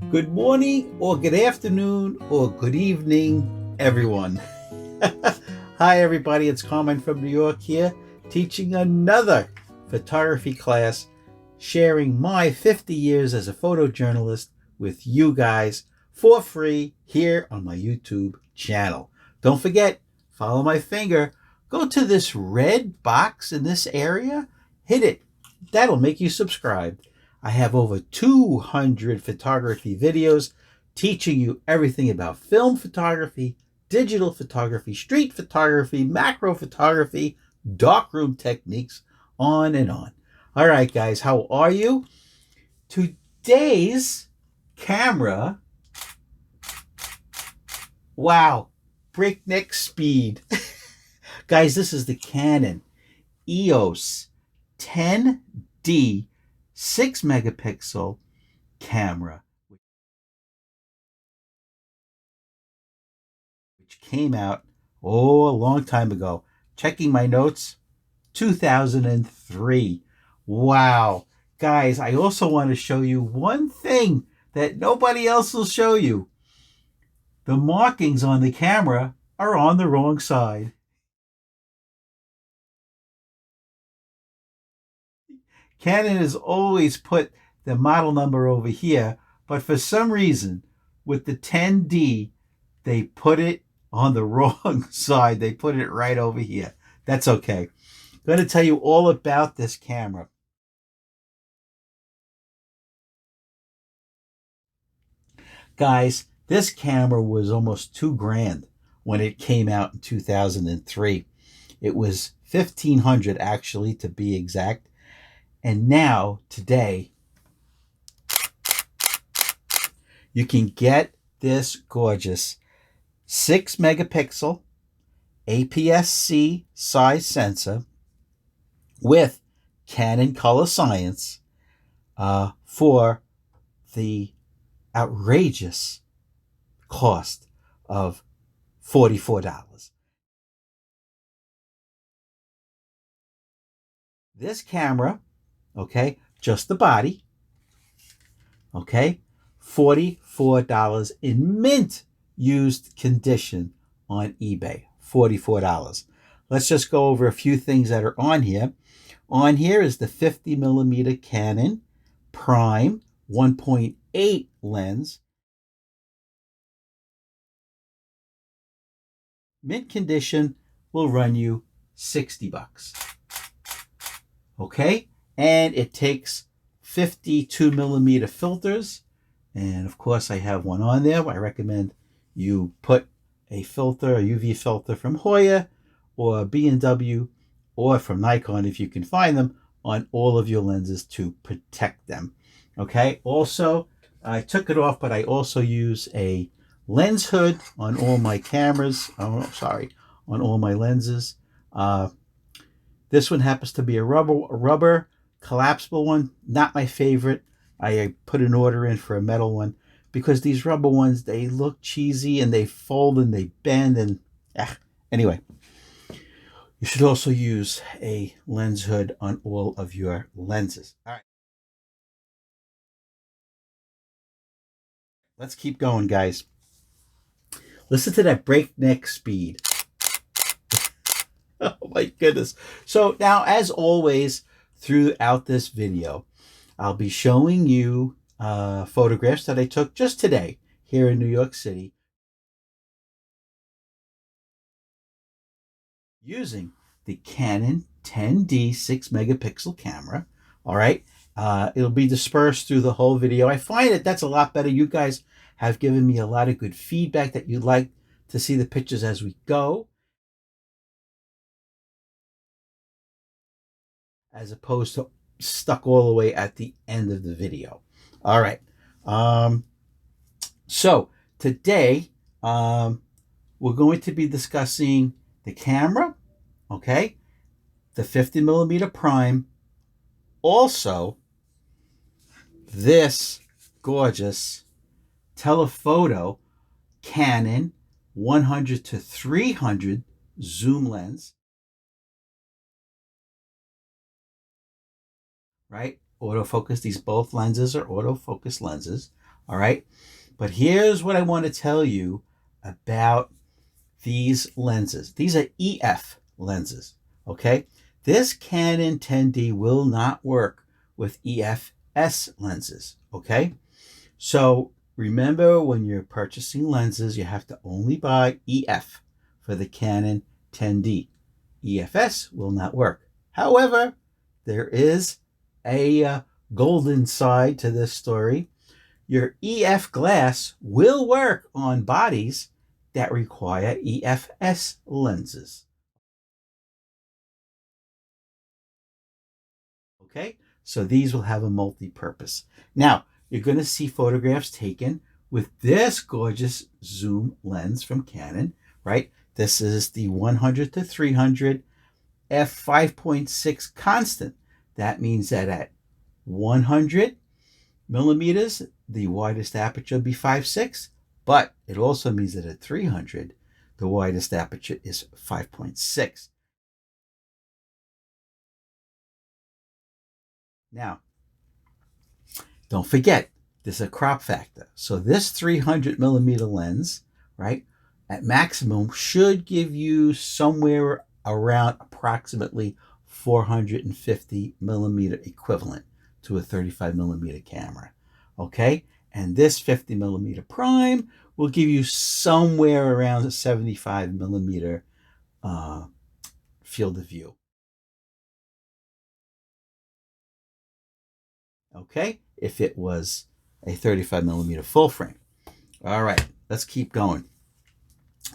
Good morning, or good afternoon, or good evening, everyone. Hi, everybody. It's Carmine from New York here, teaching another photography class, sharing my 50 years as a photojournalist with you guys for free here on my YouTube channel. Don't forget, follow my finger. Go to this red box in this area, hit it. That'll make you subscribe. I have over 200 photography videos teaching you everything about film photography, digital photography, street photography, macro photography, darkroom techniques, on and on. All right, guys, how are you? Today's camera, wow, breakneck speed. Guys, this is the Canon EOS 10D 6 megapixel camera, which came out a long time ago. Checking my notes, 2003. Wow. Guys, I also want to show you one thing that nobody else will show you. The markings on the camera are on the wrong side. Canon has always put the model number over here, but for some reason, with the 10D, they put it on the wrong side. They put it right over here. That's okay. I'm going to tell you all about this camera. Guys, this camera was almost $2,000 when it came out in 2003. It was $1,500 actually, to be exact. And now, today, you can get this gorgeous 6 megapixel APS-C size sensor with Canon Color Science for the outrageous cost of $44. This camera, okay, just the body, okay, $44 in mint used condition on eBay. $44. Let's just go over a few things that are on here. On here is the 50 millimeter Canon prime 1.8 lens. Mint condition will run you $60. Okay, and it takes 52 millimeter filters, and of course I have one on there. I recommend you put a filter, a UV filter from Hoya or B&W or from Nikon if you can find them, on all of your lenses to protect them. Okay, also I took it off, but I also use a lens hood on all my cameras. Oh, sorry, on all my lenses. This one happens to be a rubber collapsible one. Not my favorite. I put an order in for a metal one because these rubber ones, they look cheesy and they fold and they bend and anyway. You should also use a lens hood on all of your lenses. All right. Let's keep going, guys. Listen to that breakneck speed. Oh my goodness. So now, as always, throughout this video, I'll be showing you photographs that I took just today here in New York City using the Canon 10D 6 megapixel camera. All right. It'll be dispersed through the whole video. I find that that's a lot better. You guys have given me a lot of good feedback that you'd like to see the pictures as we go, as opposed to stuck all the way at the end of the video. All right. So today we're going to be discussing the camera, okay, the 50 millimeter prime, also this gorgeous telephoto Canon 100 to 300 zoom lens, right? Autofocus. These both lenses are autofocus lenses. All right. But here's what I want to tell you about these lenses. These are EF lenses. Okay. This Canon 10D will not work with EFS lenses. Okay. So remember, when you're purchasing lenses, you have to only buy EF for the Canon 10D. EFS will not work. However, there is a golden side to this story. Your EF glass will work on bodies that require EFS lenses. Okay, so these will have a multi-purpose. Now, you're going to see photographs taken with this gorgeous zoom lens from Canon, right? This is the 100 to 300 f5.6 constant. That means that at 100 millimeters, the widest aperture will be 5.6, but it also means that at 300, the widest aperture is 5.6. Now, don't forget, there's a crop factor. So this 300 millimeter lens, right, at maximum should give you somewhere around approximately 450 millimeter equivalent to a 35 millimeter camera. Okay, and this 50 millimeter prime will give you somewhere around a 75 millimeter field of view. Okay, if it was a 35 millimeter full frame. All right, let's keep going.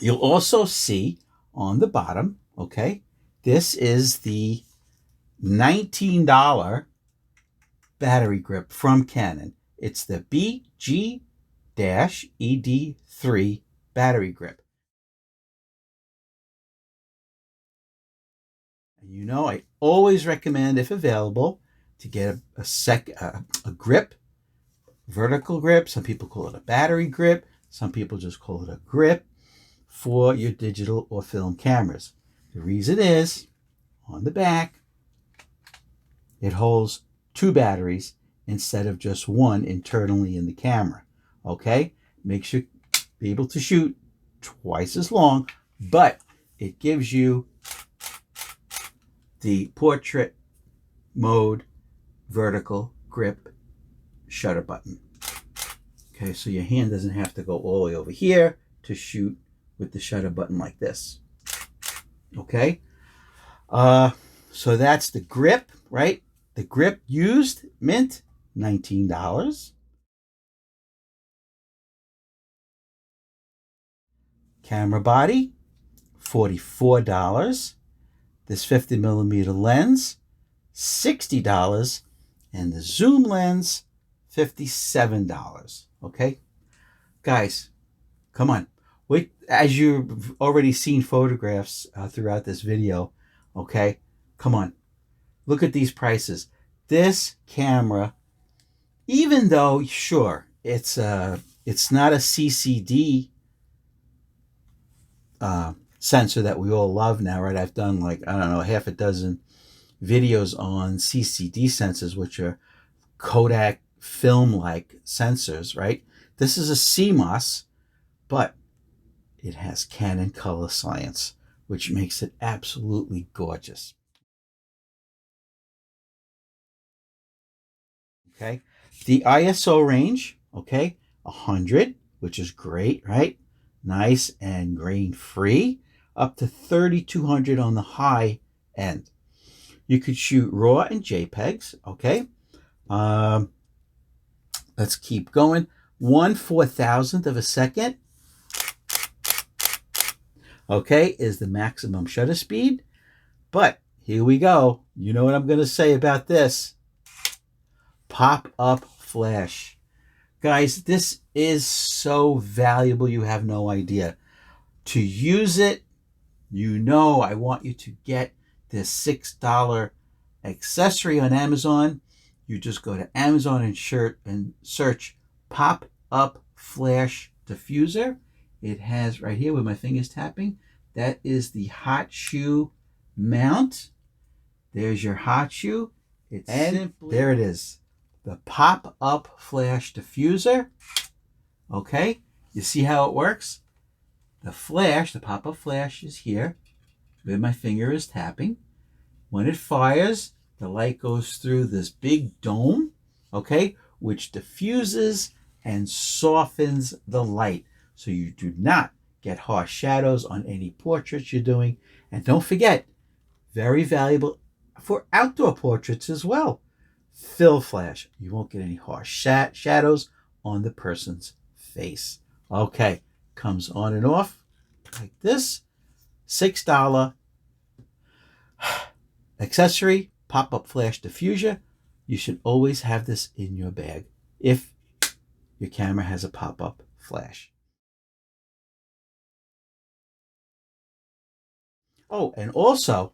You'll also see on the bottom, okay, this is the $19 battery grip from Canon. It's the BG-ED3 battery grip. And you know, I always recommend, if available, to get a grip, vertical grip. Some people call it a battery grip. Some people just call it a grip for your digital or film cameras. The reason is, on the back, it holds 2 batteries instead of just one internally in the camera. Okay? Makes you be able to shoot twice as long, but it gives you the portrait mode vertical grip shutter button. Okay, so your hand doesn't have to go all the way over here to shoot with the shutter button like this. Okay, so that's the grip, right? The grip used, mint, $19. Camera body, $44. This 50 millimeter lens, $60. And the zoom lens, $57. Okay, guys, come on. Wait, as you've already seen photographs throughout this video, okay, come on. Look at these prices. This camera, even though, sure, it's not a CCD sensor that we all love now, right? I've done like, I don't know, half a dozen videos on CCD sensors, which are Kodak film-like sensors, right? This is a CMOS, but it has Canon color science, which makes it absolutely gorgeous. Okay, the ISO range, okay, 100, which is great, right? Nice and grain free, up to 3200 on the high end. You could shoot RAW and JPEGs, okay? Let's keep going. 1/4000th of a second, okay, is the maximum shutter speed. But here we go. You know what I'm going to say about this. Pop-up flash. Guys, this is so valuable, you have no idea. To use it, you know, I want you to get this $6 accessory on Amazon. You just go to Amazon and search pop-up flash diffuser. It has right here where my finger's tapping. That is the hot shoe mount. There's your hot shoe. It's simply, there it is. The pop-up flash diffuser. Okay, you see how it works? The flash, the pop-up flash is here, where my finger is tapping. When it fires, the light goes through this big dome, okay, which diffuses and softens the light. So you do not get harsh shadows on any portraits you're doing. And don't forget, very valuable for outdoor portraits as well. Fill flash. You won't get any harsh shadows on the person's face. Okay, comes on and off like this. $6 accessory, pop-up flash diffuser. You should always have this in your bag if your camera has a pop-up flash. Oh, and also,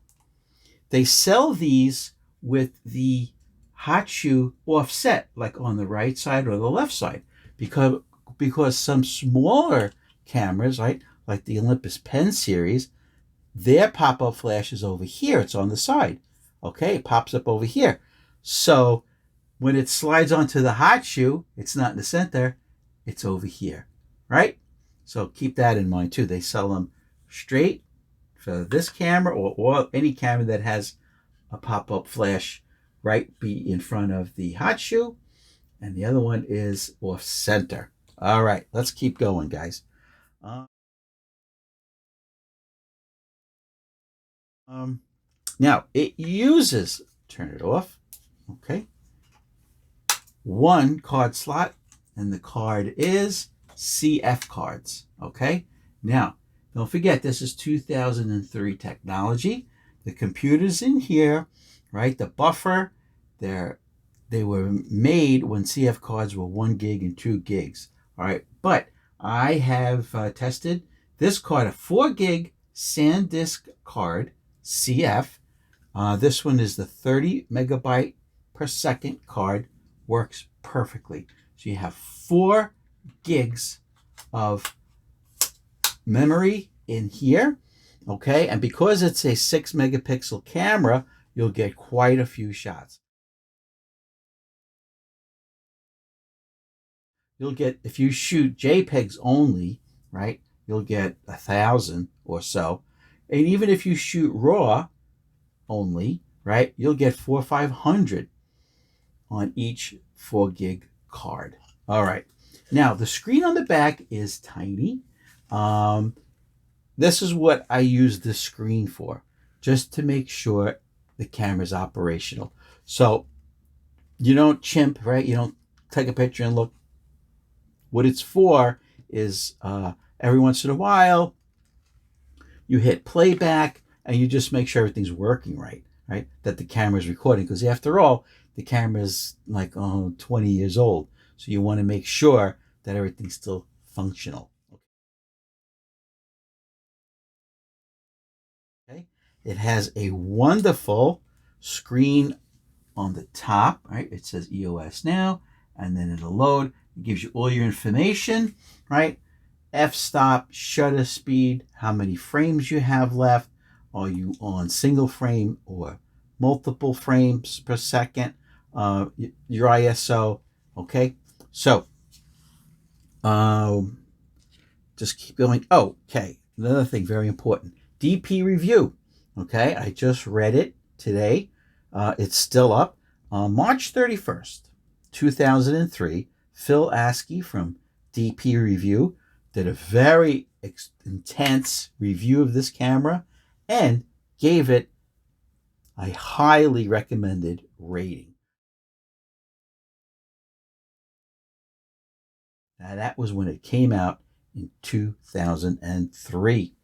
they sell these with the hot shoe offset, like on the right side or the left side, because some smaller cameras, right, like the Olympus Pen series, their pop-up flash is over here. It's on the side. Okay, it pops up over here. So when it slides onto the hot shoe, it's not in the center, it's over here, right? So keep that in mind too. They sell them straight for this camera or any camera that has a pop-up flash right be in front of the hot shoe, and the other one is off center. All right, let's keep going, guys. Now it uses, turn it off, okay, one card slot, and the card is CF cards, okay? Now, don't forget, this is 2003 technology. The computer's in here, right? The buffer, they were made when CF cards were 1 gig and 2 gigs, all right? But I have tested this card, a 4 gig SanDisk card, CF. This one is the 30 megabyte per second card, works perfectly. So you have 4 gigs of memory in here, okay? And because it's a 6 megapixel camera, you'll get quite a few shots. You'll get, if you shoot JPEGs only, right, you'll get 1,000 or so. And even if you shoot RAW only, right, you'll get 400 or 500 on each 4 gig card. All right. Now, the screen on the back is tiny. This is what I use this screen for, just to make sure the camera's operational. So you don't chimp, right? You don't take a picture and look. What it's for is every once in a while, you hit playback and you just make sure everything's working right, right? That the camera's recording. Because after all, the camera's like 20 years old. So you want to make sure that everything's still functional. Okay. It has a wonderful screen on the top, right? It says EOS now, and then it'll load. It gives you all your information, right? F-stop, shutter speed, how many frames you have left. Are you on single frame or multiple frames per second? Your ISO, okay? So, just keep going. Oh, okay, another thing very important. DP review, okay? I just read it today. It's still up. March 31st, 2003, Phil Askey from DP Review did a very intense review of this camera and gave it a highly recommended rating. Now, that was when it came out in 2003.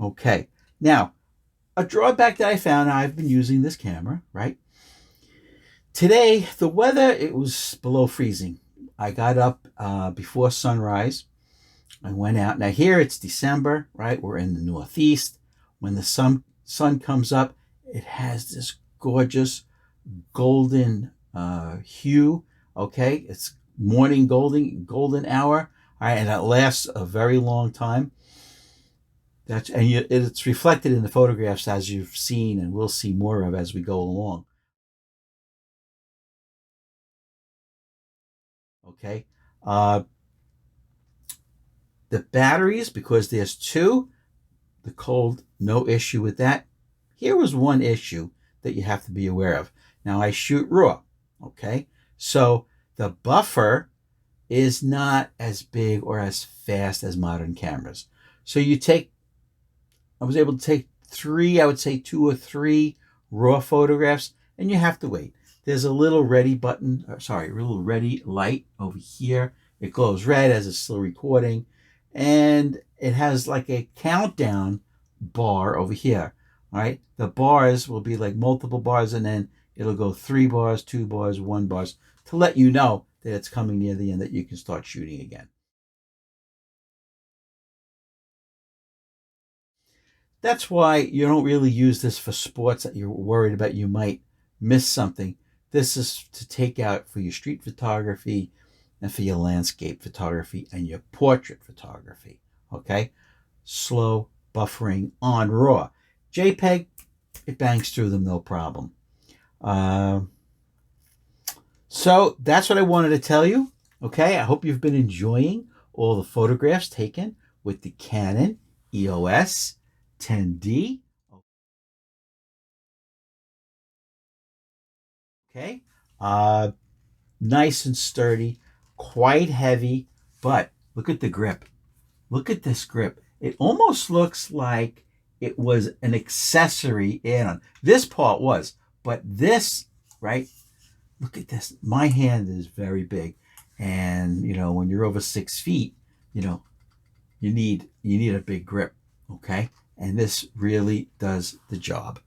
Okay, now, a drawback that I found, I've been using this camera, right? Today, the weather, it was below freezing. I got up before sunrise. I went out. Now here it's December, right? We're in the Northeast. When the sun comes up, it has this gorgeous golden hue, okay? It's morning golden hour, all right? And that lasts a very long time. It's reflected in the photographs, as you've seen and we'll see more of as we go along. Okay. The batteries, because there's two, the cold, no issue with that. Here was one issue that you have to be aware of. Now I shoot RAW, okay? So the buffer is not as big or as fast as modern cameras. So I was able to take three, I would say 2 or 3 RAW photographs, and you have to wait. There's a little ready button, a little ready light over here. It glows red as it's still recording, and it has like a countdown bar over here. All right, the bars will be like multiple bars, and then it'll go 3 bars, 2 bars, 1 bars to let you know that it's coming near the end, that you can start shooting again. That's why you don't really use this for sports that you're worried about you might miss something. This is to take out for your street photography and for your landscape photography and your portrait photography. Okay? Slow buffering on RAW. JPEG, it bangs through them no problem. So that's what I wanted to tell you. Okay, I hope you've been enjoying all the photographs taken with the Canon EOS 10D. Okay, nice and sturdy, quite heavy, but look at the grip. Look at this grip. It almost looks like it was an accessory add-on. This part was, but this, right? Look at this. My hand is very big, and when you're over 6 feet, you need a big grip. Okay, and this really does the job.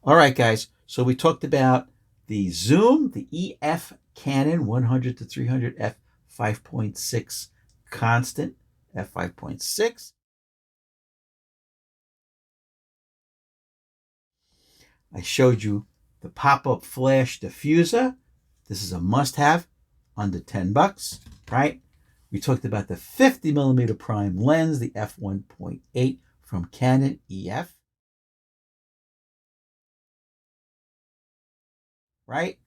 All right, guys. So we talked about the zoom, the EF Canon 100 to 300 f5.6 constant, f5.6. I showed you the pop-up flash diffuser. This is a must-have, under $10, right? We talked about the 50mm prime lens, the f1.8 from Canon EF. Right?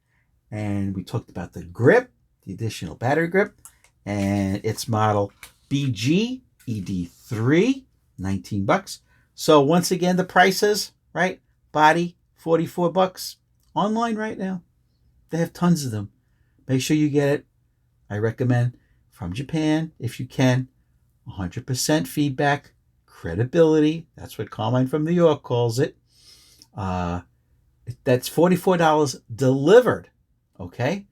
And we talked about the grip, the additional battery grip, and its model BG ED3, $19. So once again, the prices, right? Body, $44. Online right now. They have tons of them. Make sure you get it. I recommend from Japan, if you can. 100% feedback, credibility. That's what Carmine from New York calls it. That's $44 delivered. Okay.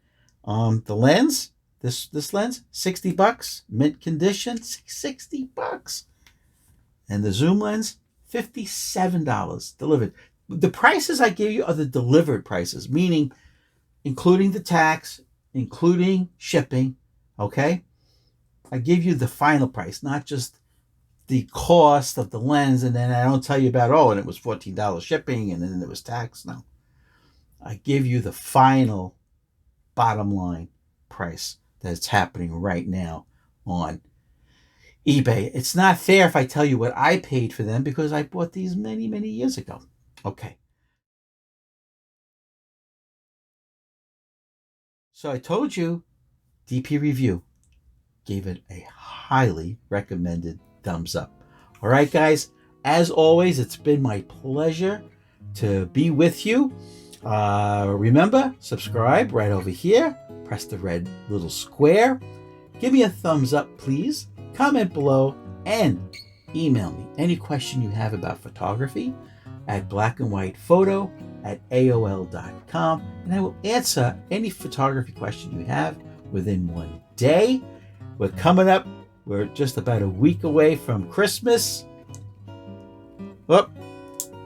The lens, this lens, $60, mint condition, $60. And the zoom lens, $57 delivered. The prices I give you are the delivered prices, meaning including the tax, including shipping. Okay. I give you the final price, not just the cost of the lens, and then I don't tell you about, and it was $14 shipping, and then there was tax. No. I give you the final bottom line price that's happening right now on eBay. It's not fair if I tell you what I paid for them, because I bought these many, many years ago. Okay. So I told you, DP Review gave it a highly recommended thumbs up. All right, guys, as always, it's been my pleasure to be with you. Remember, subscribe right over here. Press the red little square. Give me a thumbs up, please. Comment below and email me any question you have about photography at blackandwhitephoto@aol.com, and I will answer any photography question you have within one day. We're coming up. We're just about a week away from Christmas. Oh,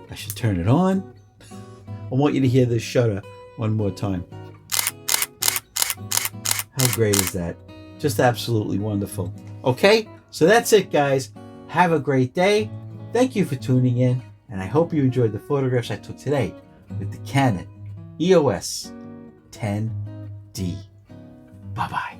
I should turn it on. I want you to hear this shutter one more time. How great is that? Just absolutely wonderful. Okay, so that's it, guys. Have a great day. Thank you for tuning in, and I hope you enjoyed the photographs I took today with the Canon EOS 10D. Bye-bye.